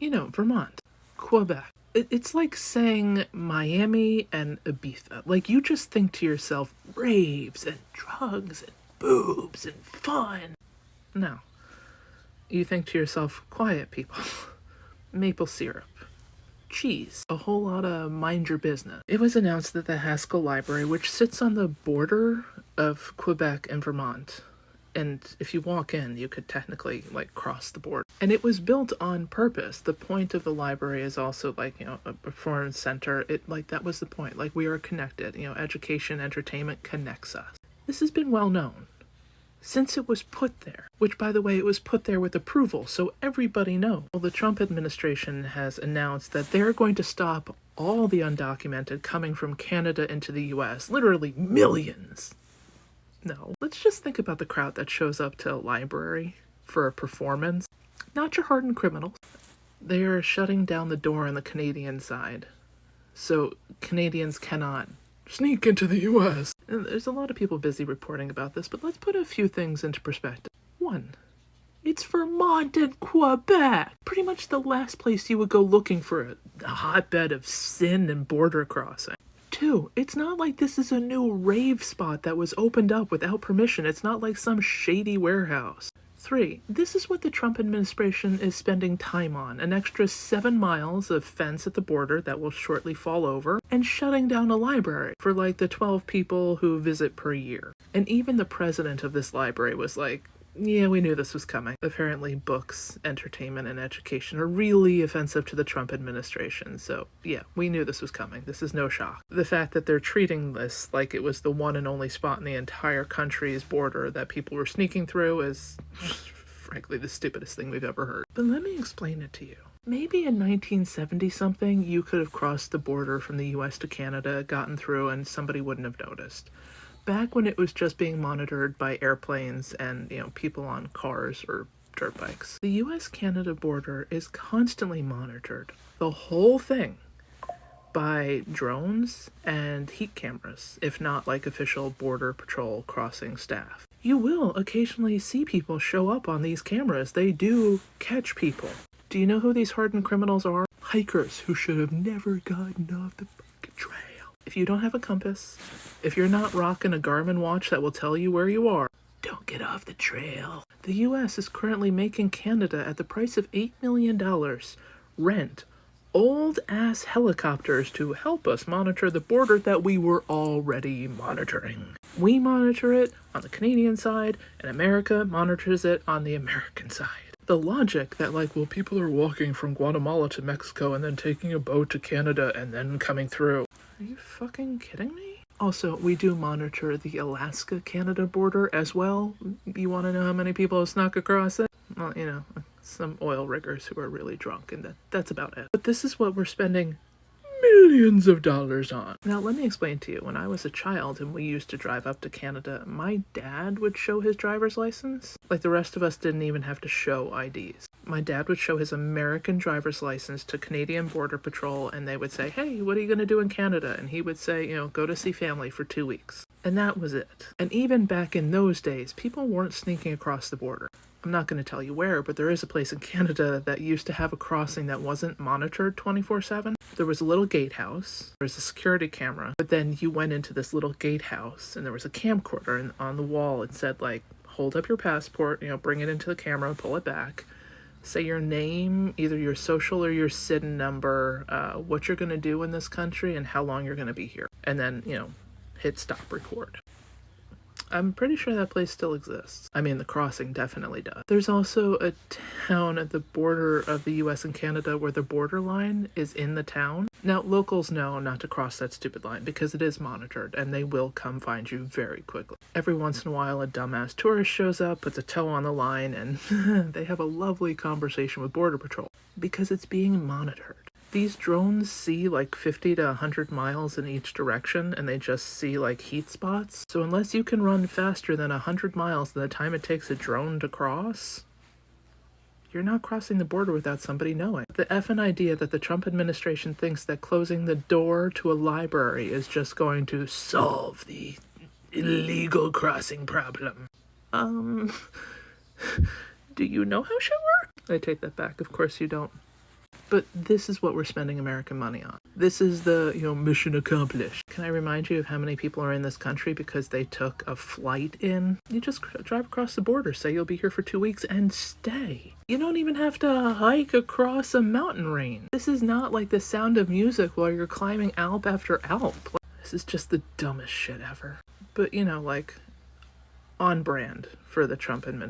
Vermont, Quebec. It's like saying Miami and Ibiza. Like, you just think to yourself, raves and drugs and boobs and fun. No. You think to yourself, quiet people, maple syrup, cheese, a whole lot of mind your business. It was announced that the Haskell Library, which sits on the border of Quebec and Vermont, and if you walk in, you could technically, cross the border. And it was built on purpose. The point of the library is also, a performance center. That was the point. We are connected. Education, entertainment connects us. This has been well known since it was put there, which, by the way, it was put there with approval, so everybody knows. Well, the Trump administration has announced that they're going to stop all the undocumented coming from Canada into the U.S., literally millions. No, let's just think about the crowd that shows up to a library for a performance. Not your hardened criminals. They are shutting down the door on the Canadian side, so Canadians cannot sneak into the U.S. And there's a lot of people busy reporting about this, but let's put a few things into perspective. 1. It's Vermont and Quebec. Pretty much the last place you would go looking for a hotbed of sin and border crossing. 2. It's not like this is a new rave spot that was opened up without permission. It's not like some shady warehouse. 3. This is what the Trump administration is spending time on. An extra 7 miles of fence at the border that will shortly fall over, and shutting down a library for the 12 people who visit per year. And even the president of this library was like, yeah, we knew this was coming. Apparently books, entertainment, and education are really offensive to the Trump administration. So yeah, we knew this was coming. This is no shock. The fact that they're treating this like it was the one and only spot in the entire country's border that people were sneaking through is frankly the stupidest thing we've ever heard. But let me explain it to you. Maybe in 1970-something, you could have crossed the border from the US to Canada, gotten through, and somebody wouldn't have noticed. Back when it was just being monitored by airplanes and, people on cars or dirt bikes. The US-Canada border is constantly monitored, the whole thing, by drones and heat cameras, if not official border patrol crossing staff. You will occasionally see people show up on these cameras. They do catch people. Do you know who these hardened criminals are? Hikers who should have never gotten off the fucking trail. If you don't have a compass, if you're not rocking a Garmin watch that will tell you where you are, don't get off the trail. The U.S. is currently making Canada, at the price of $8 million, rent old-ass helicopters to help us monitor the border that we were already monitoring. We monitor it on the Canadian side, and America monitors it on the American side. The logic that, people are walking from Guatemala to Mexico and then taking a boat to Canada and then coming through. Are you fucking kidding me? Also, we do monitor the Alaska-Canada border as well. You want to know how many people have snuck across it? Well, some oil riggers who are really drunk, and that's about it. But this is what we're spending millions of dollars on. Now, let me explain to you. When I was a child and we used to drive up to Canada, my dad would show his driver's license. The rest of us didn't even have to show IDs. My dad would show his American driver's license to Canadian Border Patrol, and they would say, hey, what are you going to do in Canada? And he would say, go to see family for 2 weeks. And that was it. And even back in those days, people weren't sneaking across the border. I'm not going to tell you where, but there is a place in Canada that used to have a crossing that wasn't monitored 24/7. There was a little gatehouse, there was a security camera, but then you went into this little gatehouse and there was a camcorder, and on the wall it said, hold up your passport, bring it into the camera, pull it back, say your name, either your social or your SIN number, what you're going to do in this country and how long you're going to be here, and then, hit stop record. I'm pretty sure that place still exists. I mean, the crossing definitely does. There's also a town at the border of the US and Canada where the border line is in the town. Now, locals know not to cross that stupid line because it is monitored, and they will come find you very quickly. Every once in a while, a dumbass tourist shows up, puts a toe on the line, and they have a lovely conversation with Border Patrol because it's being monitored. These drones see 50 to 100 miles in each direction, and they just see heat spots. So unless you can run faster than 100 miles in the time it takes a drone to cross, you're not crossing the border without somebody knowing. The effing idea that the Trump administration thinks that closing the door to a library is just going to solve the illegal crossing problem. Do you know how shit works? I take that back. Of course you don't. But this is what we're spending American money on. This is the, mission accomplished. Can I remind you of how many people are in this country because they took a flight in? You just drive across the border, say you'll be here for 2 weeks, and stay. You don't even have to hike across a mountain range. This is not like The Sound of Music while you're climbing Alp after Alp. This is just the dumbest shit ever. But, on brand for the Trump administration.